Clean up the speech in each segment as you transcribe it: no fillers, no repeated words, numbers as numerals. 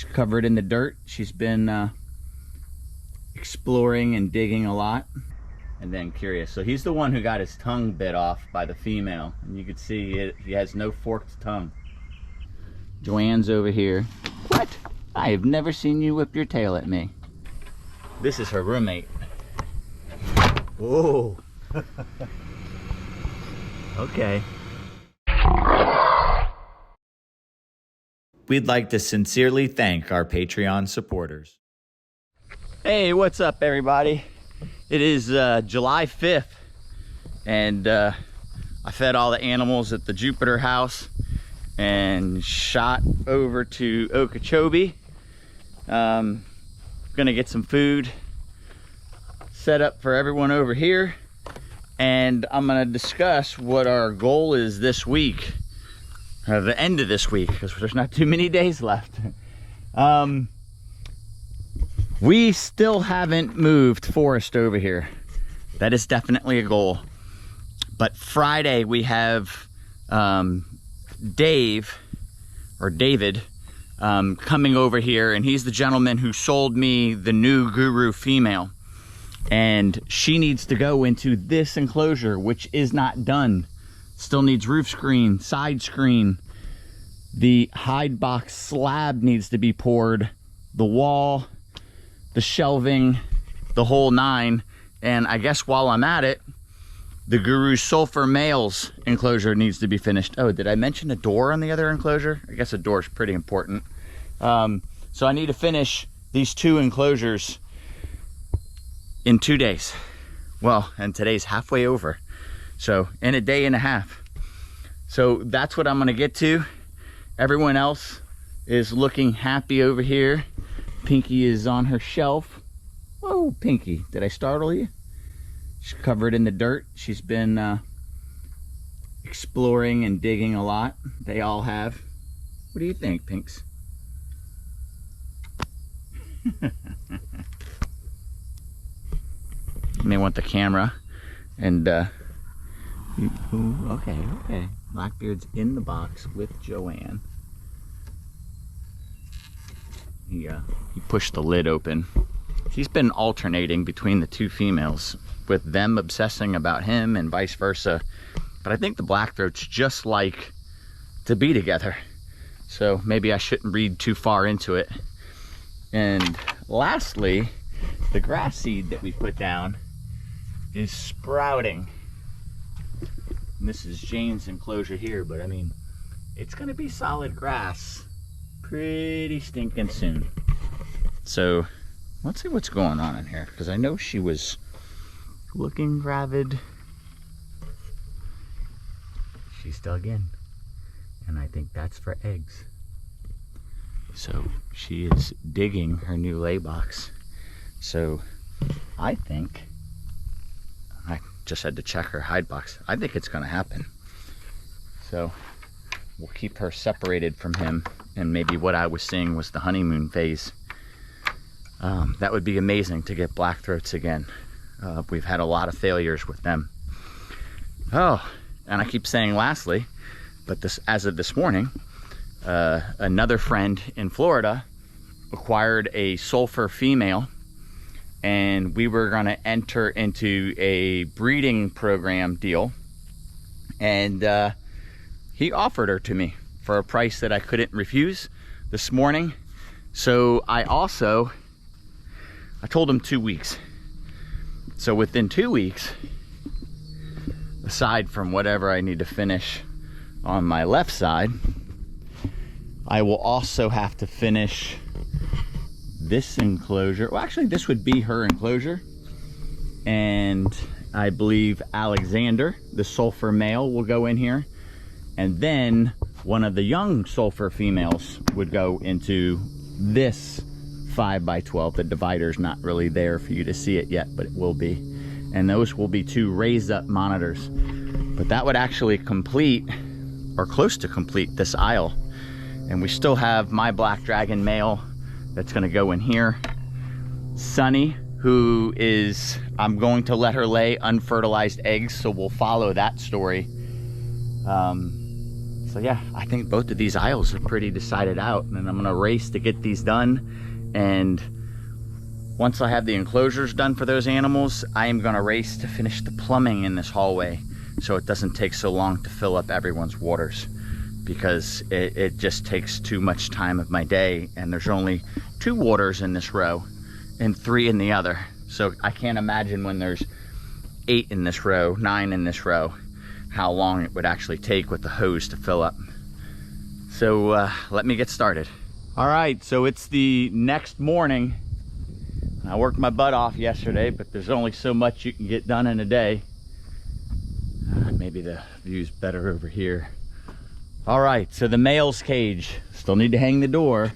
She's covered in the dirt. She's been exploring and digging a lot. And then Curious. So he's the one who got his tongue bit off by the female. And you can see he has no forked tongue. Joanne's over here. What? I have never seen you whip your tail at me. This is her roommate. Whoa. Okay. We'd like to sincerely thank our Patreon supporters. Hey, what's up, everybody? It is July 5th, and I fed all the animals at the Jupiter house and shot over to Okeechobee. Gonna get some food set up for everyone over here, and I'm gonna discuss what our goal is this week, or the end of this week, because there's not too many days left. We still haven't moved Forrest over here. That is definitely a goal. But Friday we have David coming over here, and he's the gentleman who sold me the new Guru female. And she needs to go into this enclosure, which is not done. Still needs roof screen, side screen. The hide box slab needs to be poured. The wall, the shelving, the whole nine. And I guess while I'm at it, the Guru Sulfur males enclosure needs to be finished. Oh, did I mention a door on the other enclosure? I guess a door is pretty important. So I need to finish these two enclosures in 2 days. Well, and today's halfway over. So in a day and a half. So that's what I'm gonna get to. Everyone else is looking happy over here. Pinky is on her shelf. Whoa, Pinky, did I startle you? She's covered in the dirt. She's been exploring and digging a lot. They all have. What do you think, Pinks? You may want the camera. And okay. Blackbeard's in the box with Joanne. He pushed the lid open. He's been alternating between the two females, with them obsessing about him and vice versa. But I think the blackthroats just like to be together. So maybe I shouldn't read too far into it. And lastly, the grass seed that we put down is sprouting. And this is Jane's enclosure here, but I mean, it's gonna be solid grass pretty stinking soon. So let's see what's going on in here, because I know she was looking gravid. She's dug in, and I think that's for eggs. So she is digging her new lay box. So I think, I just had to check her hide box. I think it's gonna happen. So we'll keep her separated from him, and maybe what I was seeing was the honeymoon phase. That would be amazing to get blackthroats again. We've had a lot of failures with them. Oh, and I keep saying lastly, but this, as of this morning, another friend in Florida acquired a sulfur female, and we were gonna enter into a breeding program deal, and he offered her to me for a price that I couldn't refuse this morning. So I told him 2 weeks. So within 2 weeks, aside from whatever I need to finish on my left side, I will also have to finish this enclosure. Well, actually, this would be her enclosure. And I believe Alexander, the sulfur male, will go in here. And then one of the young sulfur females would go into this 5x12. The divider's not really there for you to see it yet, but it will be. And those will be two raised up monitors. But that would actually complete, or close to complete, this aisle. And we still have my black dragon male that's gonna go in here. Sunny, who is, I'm going to let her lay unfertilized eggs, so we'll follow that story. So yeah, I think both of these aisles are pretty decided out, and I'm gonna race to get these done. And once I have the enclosures done for those animals, I am gonna race to finish the plumbing in this hallway so it doesn't take so long to fill up everyone's waters, because it just takes too much time of my day, and there's only 2 waters in this row and 3 in the other. So I can't imagine when there's 8 in this row, 9 in this row, how long it would actually take with the hose to fill up. So let me get started. All right, so it's the next morning. I worked my butt off yesterday, but there's only so much you can get done in a day. Maybe the view's better over here. All right, so the male's cage, still need to hang the door,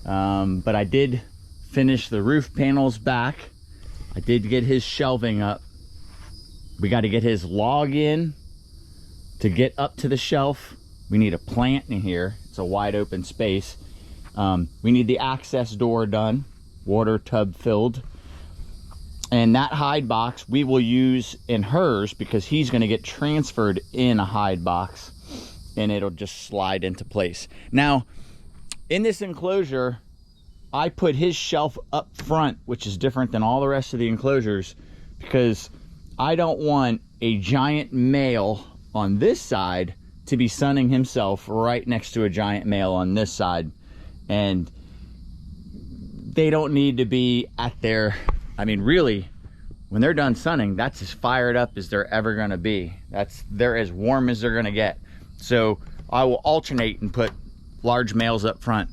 but I did finish the roof panels back. I did get his shelving up. We got to get his log in to get up to the shelf. We need a plant in here. It's a wide open space. We need the access door done, water tub filled. And that hide box we will use in hers, because he's going to get transferred in a hide box and it'll just slide into place. Now, in this enclosure, I put his shelf up front, which is different than all the rest of the enclosures, because I don't want a giant male on this side to be sunning himself right next to a giant male on this side. And they don't need to be at their, I mean, really, when they're done sunning, that's as fired up as they're ever gonna be. They're as warm as they're gonna get. So I will alternate and put large males up front.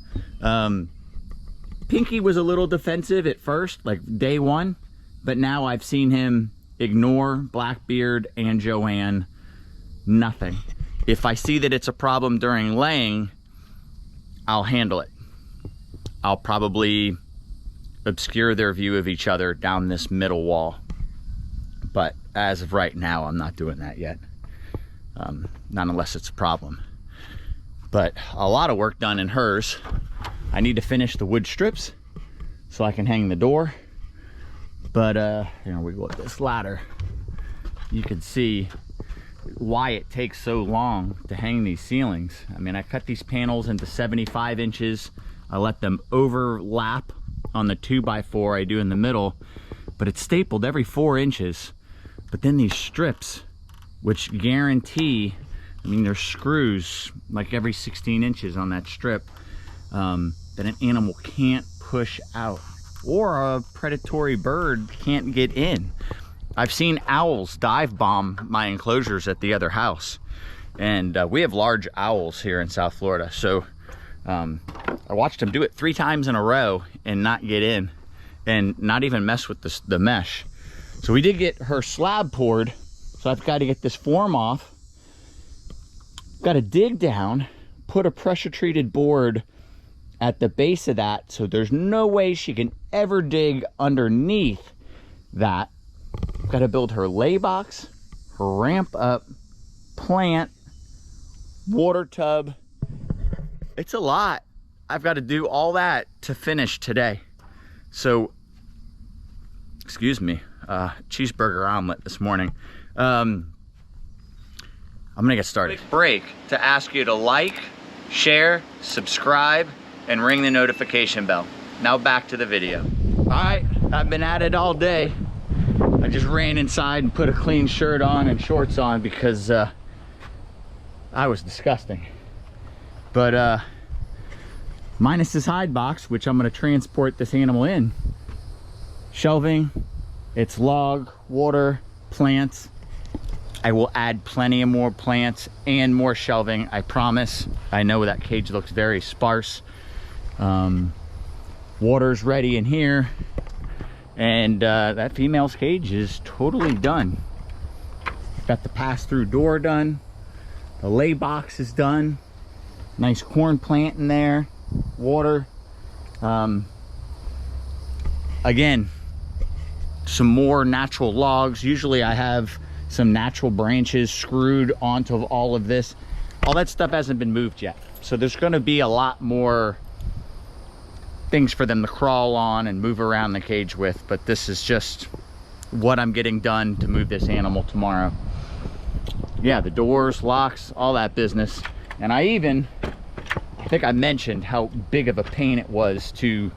Pinky was a little defensive at first, like day 1, but now I've seen him ignore Blackbeard and Joanne, nothing. If I see that it's a problem during laying, I'll handle it. I'll probably obscure their view of each other down this middle wall. But as of right now, I'm not doing that yet. Not unless it's a problem. But a lot of work done in hers. I need to finish the wood strips so I can hang the door. But here we go with this ladder. You can see why it takes so long to hang these ceilings. I mean, I cut these panels into 75 inches. I let them overlap on the 2x4 I do in the middle, but it's stapled every 4 inches. But then these strips, which guarantee, I mean, there's screws like every 16 inches on that strip, that an animal can't push out, or a predatory bird can't get in. I've seen owls dive bomb my enclosures at the other house, and we have large owls here in South Florida. So I watched them do it 3 times in a row and not get in, and not even mess with the mesh. So we did get her slab poured, so I've got to get this form off. Got to dig down, put a pressure treated board at the base of that, so there's no way she can ever dig underneath that. Got to build her lay box, her ramp up, plant, water tub. It's a lot. I've got to do all that to finish today. So, excuse me, cheeseburger omelet this morning. I'm gonna get started. Quick break to ask you to like, share, subscribe, and ring the notification bell. Now back to the video. All right, I've been at it all day. I just ran inside and put a clean shirt on and shorts on because I was disgusting. But minus this hide box, which I'm gonna transport this animal in, shelving, it's log, water, plants. I will add plenty of more plants and more shelving, I promise. I know that cage looks very sparse. Water's ready in here, and that female's cage is totally done. Got the pass-through door done. The lay box is done. Nice corn plant in there. Water. Again, some more natural logs. Usually I have some natural branches screwed onto all of this. All that stuff hasn't been moved yet. So there's gonna be a lot more things for them to crawl on and move around the cage with, but this is just what I'm getting done to move this animal tomorrow. Yeah, the doors, locks, all that business. And I think I mentioned how big of a pain it was to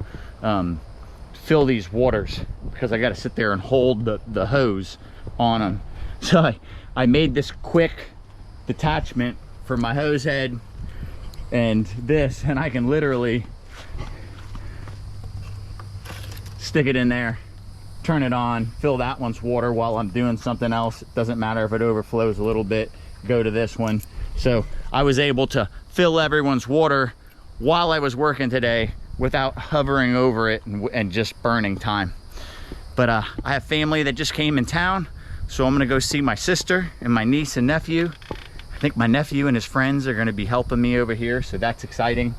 fill these waters, because I got to sit there and hold the hose on them. So I made this quick detachment for my hose head and this, and I can literally stick it in there, turn it on, fill that one's water while I'm doing something else. It doesn't matter if it overflows a little bit, go to this one. So I was able to fill everyone's water while I was working today without hovering over it and just burning time. But I have family that just came in town, so I'm gonna go see my sister and my niece and nephew. I think my nephew and his friends are gonna be helping me over here, so that's exciting.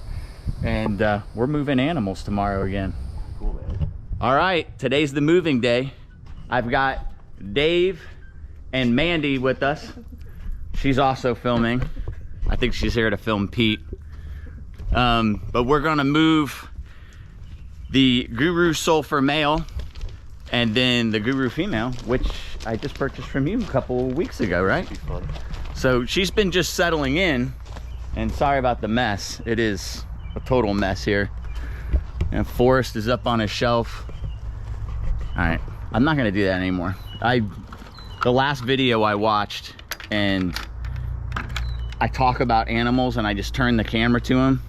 And we're moving animals tomorrow again. Cool, man. All right, today's the moving day. I've got Dave and Mandy with us. She's also filming. I think she's here to film Pete. But we're gonna move the Guru Sulfur male and then the Guru female, which I just purchased from you a couple of weeks ago, right? So she's been just settling in, and sorry about the mess. It is a total mess here. And Forrest is up on his shelf. All right, I'm not gonna do that anymore. The last video I watched, and I talk about animals and I just turn the camera to them,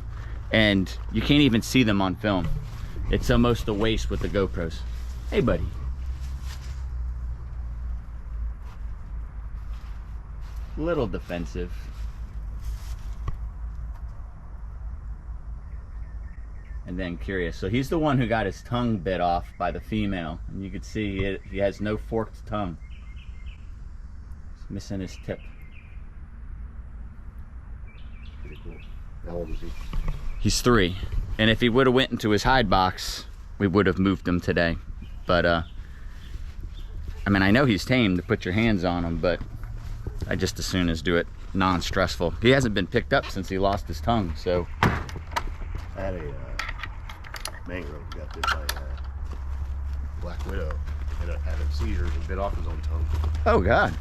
and you can't even see them on film. It's almost a waste with the GoPros. Hey, buddy. Little defensive. And then curious. So he's the one who got his tongue bit off by the female. And you can see he has no forked tongue. He's missing his tip. Pretty cool. How old is he? He's 3. And if he would have went into his hide box, we would have moved him today. But I mean, I know he's tame to put your hands on him, but I just as soon as do it non-stressful. He hasn't been picked up since he lost his tongue, so. I had a mangrove who got bit by a black widow, ended up having seizures and bit off his own tongue. Oh God.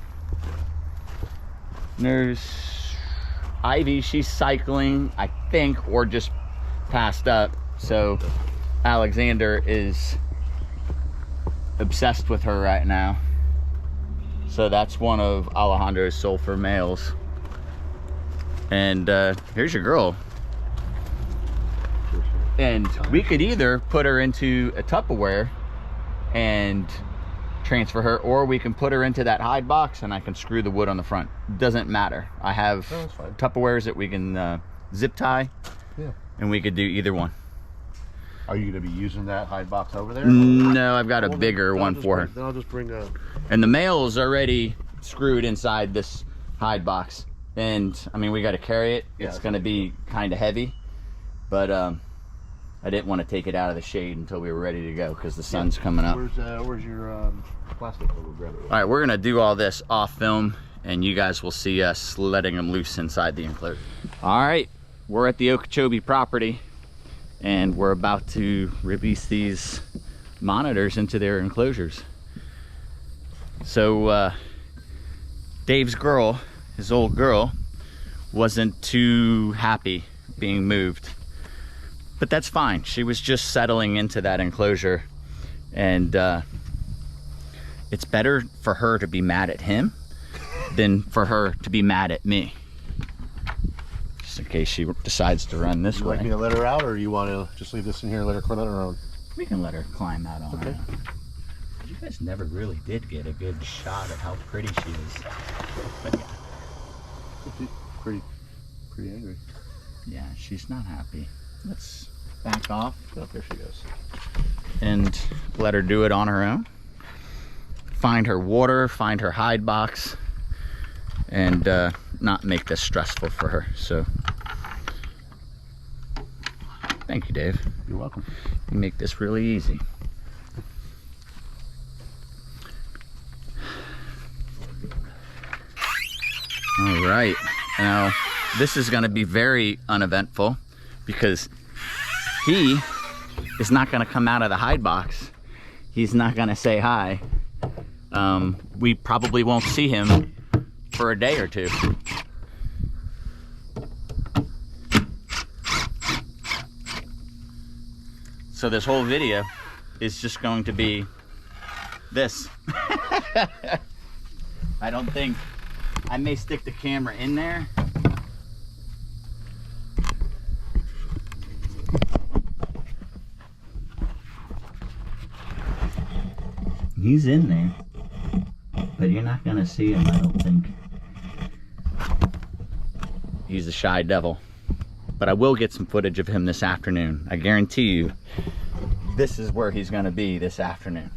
There's Ivy, she's cycling, I think, or just passed up. So Alexander is obsessed with her right now. So that's one of Alejandro's sulfur males. And here's your girl. And we could either put her into a Tupperware and transfer her, or we can put her into that hide box and I can screw the wood on the front. Doesn't matter. I have Tupperwares that we can zip tie, and we could do either one. Are you going to be using that hide box over there? No, I've got a bigger one for her. Then I'll just bring a... And the male is already screwed inside this hide box. And, I mean, we got to carry it. It's going to be kind of heavy. But I didn't want to take it out of the shade until we were ready to go because the sun's coming up. Where's your plastic? We'll grab it. All right, we're going to do all this off film, and you guys will see us letting them loose inside the enclosure. All right, we're at the Okeechobee property, and we're about to release these monitors into their enclosures. So Dave's girl, his old girl, wasn't too happy being moved, but that's fine. She was just settling into that enclosure, and it's better for her to be mad at him than for her to be mad at me. Just in case she decides to run this way. You like me to let her out, or you want to just leave this in here and let her climb on her own? We can let her climb out on her own. You guys never really did get a good shot of how pretty she is. But yeah. She's pretty angry. Yeah, she's not happy. Let's back off. Oh, there she goes. And let her do it on her own. Find her water, find her hide box, and not make this stressful for her. So, thank you, Dave. You're welcome. You make this really easy. All right, now this is going to be very uneventful because he is not going to come out of the hide box. He's not going to say hi. We probably won't see him for a day or two. So this whole video is just going to be this. I don't think, I may stick the camera in there. He's in there, but you're not gonna see him, I don't think. He's a shy devil. But I will get some footage of him this afternoon. I guarantee you, this is where he's gonna be this afternoon.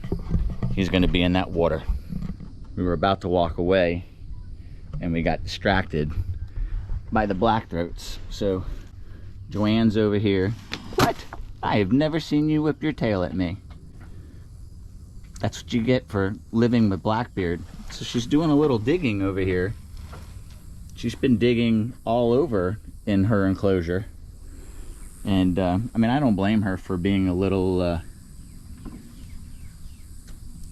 He's gonna be in that water. We were about to walk away and we got distracted by the blackthroats. So Joanne's over here. What? I have never seen you whip your tail at me. That's what you get for living with Blackbeard. So she's doing a little digging over here. She's been digging all over in her enclosure. And I mean, I don't blame her for being a little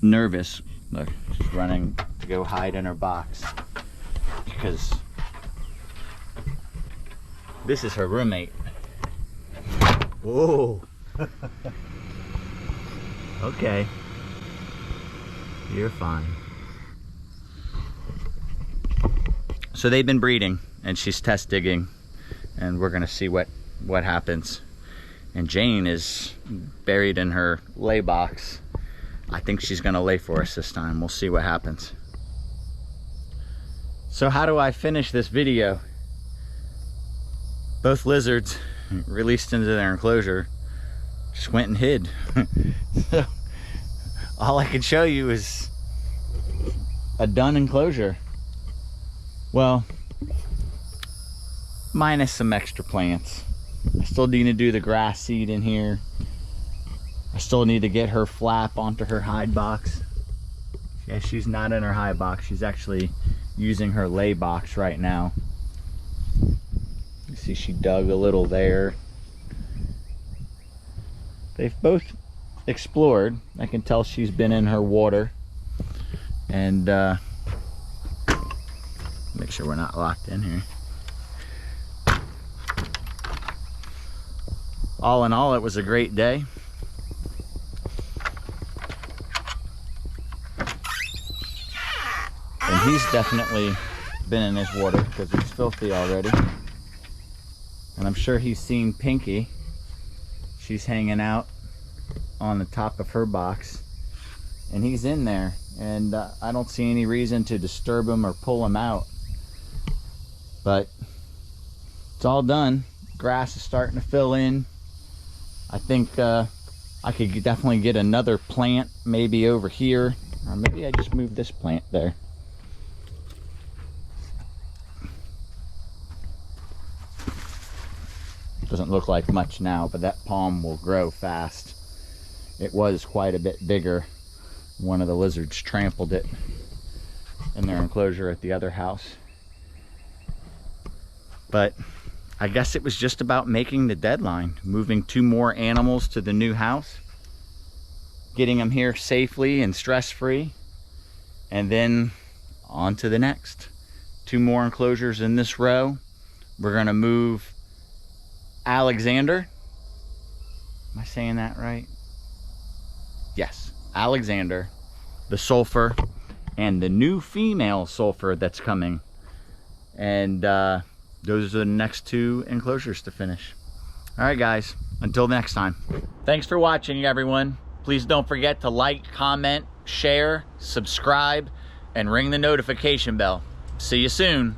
nervous. Look, she's running to go hide in her box because this is her roommate. Whoa. Okay. You're fine. So they've been breeding and she's test digging and we're gonna see what happens. And Jane is buried in her lay box. I think she's gonna lay for us this time. We'll see what happens. So how do I finish this video? Both lizards released into their enclosure just went and hid. So all I can show you is a done enclosure. Well, minus some extra plants. I still need to do the grass seed in here. I still need to get her flap onto her hide box. Yeah, she's not in her hide box. She's actually using her lay box right now. You see she dug a little there. They've both explored. I can tell she's been in her water. And make sure we're not locked in here. All in all, it was a great day. And he's definitely been in his water because it's filthy already. And I'm sure he's seen Pinky. She's hanging out on the top of her box. And he's in there. And I don't see any reason to disturb him or pull him out. But it's all done. Grass is starting to fill in. I think I could definitely get another plant maybe over here. Or maybe I just move this plant there. Doesn't look like much now, but that palm will grow fast. It was quite a bit bigger. One of the lizards trampled it in their enclosure at the other house. But I guess it was just about making the deadline, moving 2 more animals to the new house, getting them here safely and stress-free, and then on to the next. 2 more enclosures in this row. We're gonna move Alexander. Am I saying that right? Yes, Alexander, the sulfur, and the new female sulfur that's coming. And those are the next 2 enclosures to finish. All right, guys, until next time. Thanks for watching, everyone. Please don't forget to like, comment, share, subscribe, and ring the notification bell. See you soon.